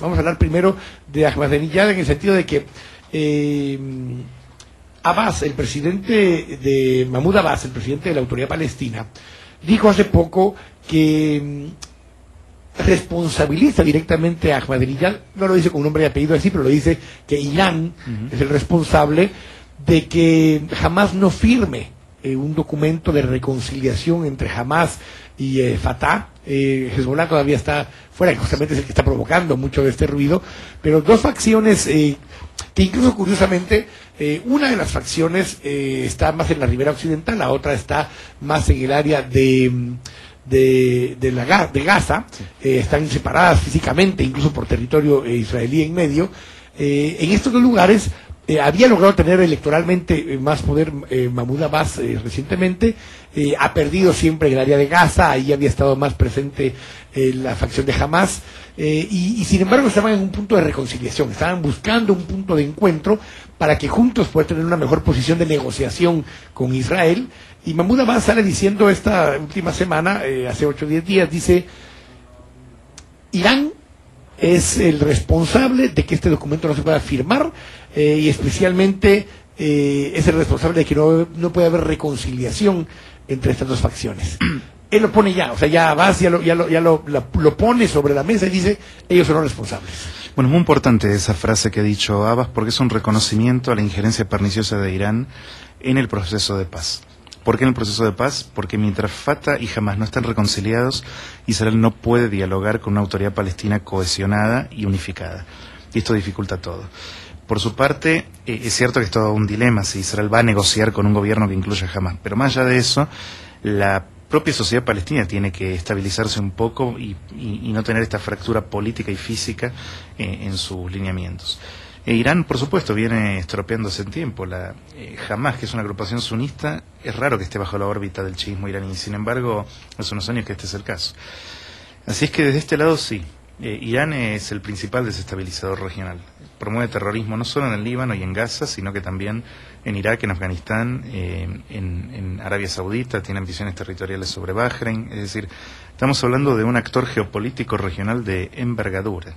Vamos a hablar primero de Ahmadinejad en el sentido de que Abbas, el presidente de Mahmoud Abbas, el presidente de la Autoridad Palestina, dijo hace poco que responsabiliza directamente a Ahmadinejad, no lo dice con nombre y apellido así, pero lo dice que Irán es el responsable de que Hamas no firme un documento de reconciliación entre Hamas y Fatah. Hezbollah todavía está fuera, justamente es el que está provocando mucho de este ruido, pero dos facciones que incluso curiosamente una de las facciones está más en la ribera occidental, la otra está más en el área de Gaza, están separadas físicamente, incluso por territorio israelí en medio. En estos dos lugares había logrado tener electoralmente más poder Mahmoud Abbas recientemente, ha perdido siempre en el área de Gaza, ahí había estado más presente la facción de Hamas, y sin embargo estaban en un punto de reconciliación, estaban buscando un punto de encuentro para que juntos puedan tener una mejor posición de negociación con Israel. Y Mahmoud Abbas sale diciendo esta última semana, hace 8 o 10 días, dice: Irán es el responsable de que este documento no se pueda firmar, y especialmente es el responsable de que no pueda haber reconciliación entre estas dos facciones. Él lo pone ya, o sea, ya Abbas lo pone sobre la mesa y dice: ellos son los responsables. Bueno, es muy importante esa frase que ha dicho Abbas, porque es un reconocimiento a la injerencia perniciosa de Irán en el proceso de paz. ¿Por qué en el proceso de paz? Porque mientras Fatah y Hamas no están reconciliados, Israel no puede dialogar con una autoridad palestina cohesionada y unificada. Y esto dificulta todo. Por su parte, es cierto que es todo un dilema si Israel va a negociar con un gobierno que incluya a Hamas. Pero más allá de eso, la propia sociedad palestina tiene que estabilizarse un poco y no tener esta fractura política y física en sus lineamientos. Irán, por supuesto, viene estropeándose en tiempo. Hamas, que es una agrupación sunista, es raro que esté bajo la órbita del chiismo iraní. Sin embargo, hace unos años que este es el caso. Así es que desde este lado sí, Irán es el principal desestabilizador regional. Promueve terrorismo no solo en el Líbano y en Gaza, sino que también en Irak, en Afganistán, en Arabia Saudita, tiene ambiciones territoriales sobre Bahrein. Es decir, estamos hablando de un actor geopolítico regional de envergadura.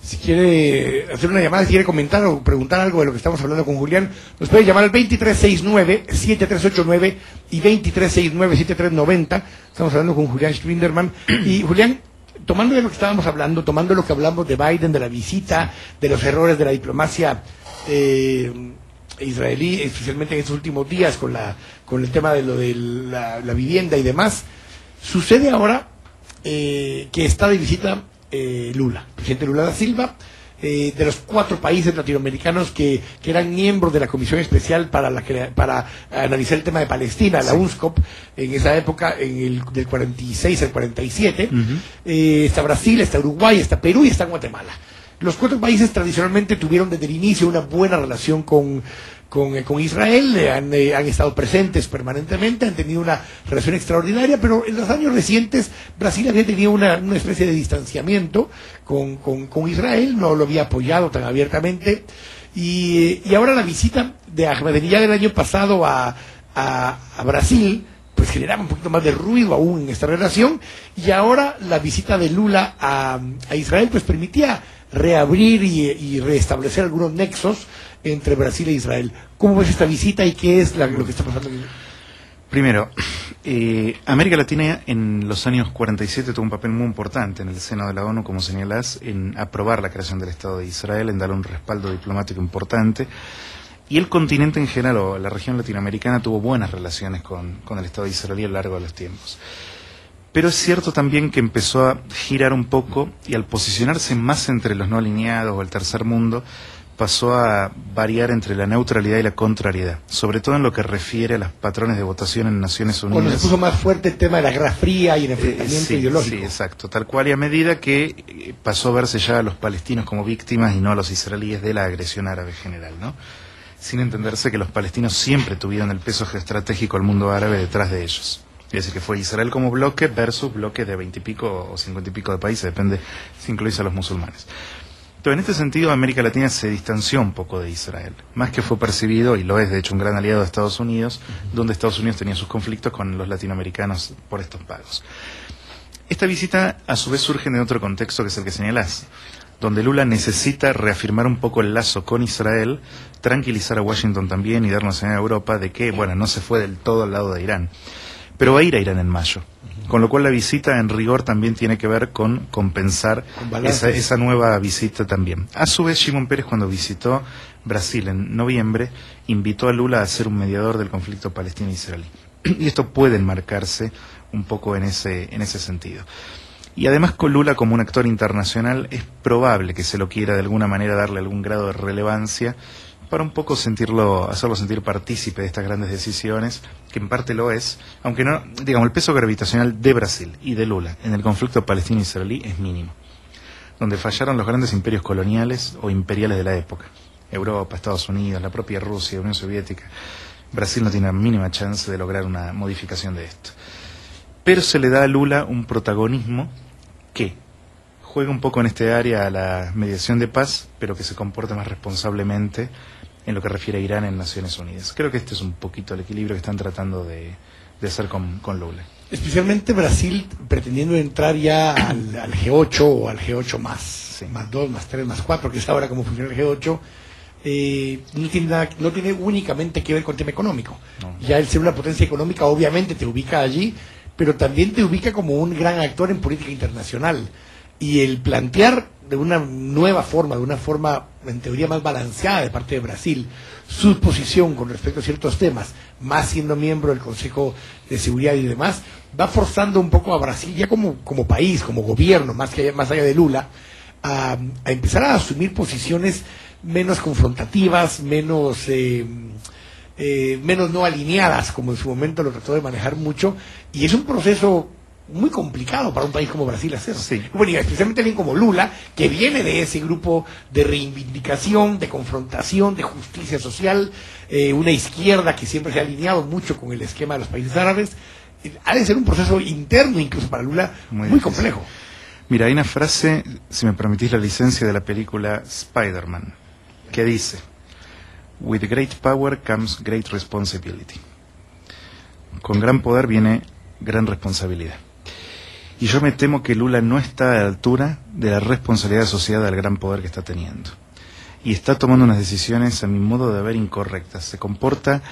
Si quiere hacer una llamada, si quiere comentar o preguntar algo de lo que estamos hablando con Julián, nos puede llamar al 2369-7389 y 2369-7390. Estamos hablando con Julián Schwinderman. Y Julián, tomando de lo que estábamos hablando, tomando lo que hablamos de Biden, de la visita, de los errores de la diplomacia israelí, especialmente en estos últimos días con el tema de lo de la vivienda y demás, sucede ahora que está de visita Lula, presidente Lula da Silva, de los 4 países latinoamericanos que eran miembros de la Comisión Especial para analizar el tema de Palestina, la UNSCOP, en esa época, del 46 al 47, está Brasil, está Uruguay, está Perú y está Guatemala. Los 4 países tradicionalmente tuvieron desde el inicio una buena relación con Israel, han estado presentes permanentemente, han tenido una relación extraordinaria, pero en los años recientes Brasil había tenido una especie de distanciamiento con Israel, no lo había apoyado tan abiertamente, y ahora la visita de Ahmadinejad del año pasado a Brasil pues generaba un poquito más de ruido aún en esta relación, y ahora la visita de Lula a Israel pues permitía reabrir y restablecer algunos nexos entre Brasil e Israel. ¿Cómo ves esta visita y qué es lo que está pasando aquí? Primero, América Latina en los años 47 tuvo un papel muy importante en el seno de la ONU, como señalás, en aprobar la creación del Estado de Israel, en darle un respaldo diplomático importante. Y el continente en general, o la región latinoamericana, tuvo buenas relaciones con el Estado israelí a lo largo de los tiempos. Pero es cierto también que empezó a girar un poco y al posicionarse más entre los no alineados o el tercer mundo, pasó a variar entre la neutralidad y la contrariedad, sobre todo en lo que refiere a los patrones de votación en Naciones Unidas. Cuando se puso más fuerte el tema de la Guerra Fría y el enfrentamiento ideológico. Sí, exacto, tal cual, y a medida que pasó a verse ya a los palestinos como víctimas y no a los israelíes de la agresión árabe general, ¿no? Sin entenderse que los palestinos siempre tuvieron el peso geoestratégico al mundo árabe detrás de ellos. Es decir, que fue Israel como bloque versus bloque de 20 y pico o 50 y pico de países, depende si incluís a los musulmanes. Entonces, en este sentido, América Latina se distanció un poco de Israel, más que fue percibido, y lo es de hecho un gran aliado de Estados Unidos, donde Estados Unidos tenía sus conflictos con los latinoamericanos por estos pagos. Esta visita a su vez surge de otro contexto que es el que señalás, donde Lula necesita reafirmar un poco el lazo con Israel, tranquilizar a Washington también y darnos señal a Europa de que, bueno, no se fue del todo al lado de Irán. Pero va a ir a Irán en mayo, con lo cual la visita en rigor también tiene que ver con compensar esa nueva visita también. A su vez, Shimon Peres, cuando visitó Brasil en noviembre, invitó a Lula a ser un mediador del conflicto palestino-israelí. Y esto puede enmarcarse un poco en ese sentido. Y además con Lula como un actor internacional es probable que se lo quiera de alguna manera darle algún grado de relevancia para un poco hacerlo sentir partícipe de estas grandes decisiones, que en parte lo es, aunque no, digamos, el peso gravitacional de Brasil y de Lula en el conflicto palestino-israelí es mínimo, donde fallaron los grandes imperios coloniales o imperiales de la época, Europa, Estados Unidos, la propia Rusia, Unión Soviética. Brasil no tiene la mínima chance de lograr una modificación de esto. Pero se le da a Lula un protagonismo que juega un poco en este área a la mediación de paz, pero que se comporta más responsablemente en lo que refiere a Irán en Naciones Unidas. Creo que este es un poquito el equilibrio que están tratando de hacer con Lula. Especialmente Brasil pretendiendo entrar ya al G8 o al G8 más, Sí. más 2, más 3, más 4, que es ahora como funciona el G8. No tiene únicamente que ver con tema económico. No. Ya el ser una potencia económica obviamente te ubica allí, pero también te ubica como un gran actor en política internacional. Y el plantear de una nueva forma, de una forma en teoría más balanceada de parte de Brasil, su posición con respecto a ciertos temas, más siendo miembro del Consejo de Seguridad y demás, va forzando un poco a Brasil ya como país, como gobierno, más allá de Lula, a empezar a asumir posiciones menos confrontativas, menos no alineadas, como en su momento lo trató de manejar mucho, y es un proceso muy complicado para un país como Brasil hacerlo. Sí. Bueno, y especialmente alguien como Lula, que viene de ese grupo de reivindicación, de confrontación, de justicia social, una izquierda que siempre se ha alineado mucho con el esquema de los países árabes, ha de ser un proceso interno incluso para Lula muy complejo. Mira, hay una frase, si me permitís la licencia, de la película Spider-Man, que dice: "With great power comes great responsibility". Con gran poder viene gran responsabilidad. Y yo me temo que Lula no está a la altura de la responsabilidad asociada al gran poder que está teniendo. Y está tomando unas decisiones, a mi modo de ver, incorrectas. Se comporta...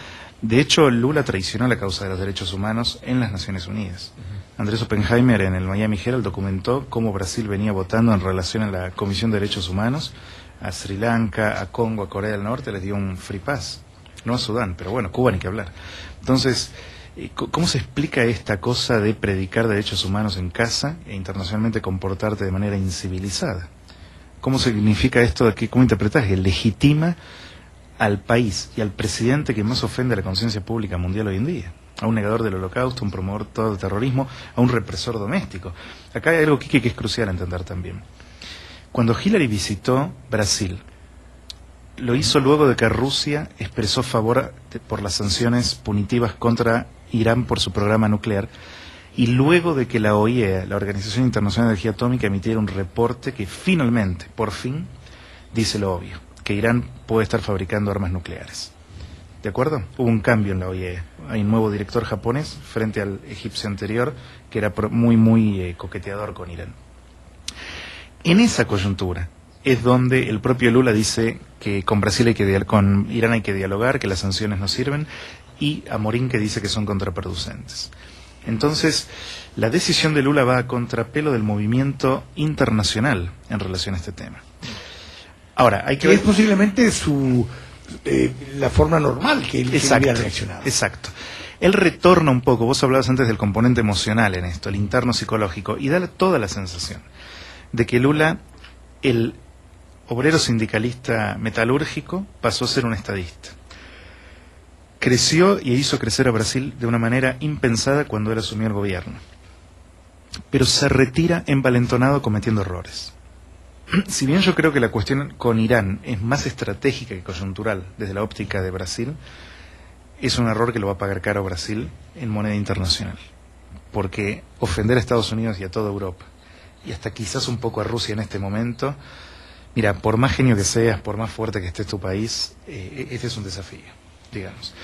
De hecho, Lula traicionó la causa de los derechos humanos en las Naciones Unidas. Andrés Oppenheimer en el Miami Herald documentó cómo Brasil venía votando en relación a la Comisión de Derechos Humanos. A Sri Lanka, a Congo, a Corea del Norte les dio un free pass. No a Sudán, pero bueno, Cuba ni que hablar. Entonces... ¿cómo se explica esta cosa de predicar derechos humanos en casa e internacionalmente comportarte de manera incivilizada? ¿Cómo significa esto de que, cómo interpretas que legitima al país y al presidente que más ofende a la conciencia pública mundial hoy en día? A un negador del holocausto, a un promotor del terrorismo, a un represor doméstico. Acá hay algo, Quique, que es crucial entender también. Cuando Hillary visitó Brasil, lo hizo luego de que Rusia expresó favor por las sanciones punitivas contra Irán por su programa nuclear, y luego de que la OIEA, la Organización Internacional de Energía Atómica, emitiera un reporte que finalmente, por fin, dice lo obvio, que Irán puede estar fabricando armas nucleares. ¿De acuerdo? Hubo un cambio en la OIEA. Hay un nuevo director japonés frente al egipcio anterior, que era muy coqueteador con Irán. En esa coyuntura es donde el propio Lula dice que con con Irán hay que dialogar, que las sanciones no sirven, y Amorín que dice que son contraproducentes. Entonces, la decisión de Lula va a contrapelo del movimiento internacional en relación a este tema. Ahora, hay que ver... es posiblemente la forma normal que él hubiera reaccionado. Exacto. Él retorna un poco, vos hablabas antes del componente emocional en esto, el interno psicológico, y da toda la sensación de que Lula, el obrero sindicalista metalúrgico, pasó a ser un estadista. Creció y hizo crecer a Brasil de una manera impensada cuando él asumió el gobierno. Pero se retira envalentonado cometiendo errores. Si bien yo creo que la cuestión con Irán es más estratégica que coyuntural desde la óptica de Brasil, es un error que lo va a pagar caro Brasil en moneda internacional. Porque ofender a Estados Unidos y a toda Europa, y hasta quizás un poco a Rusia en este momento, mira, por más genio que seas, por más fuerte que esté tu país, este es un desafío, digamos.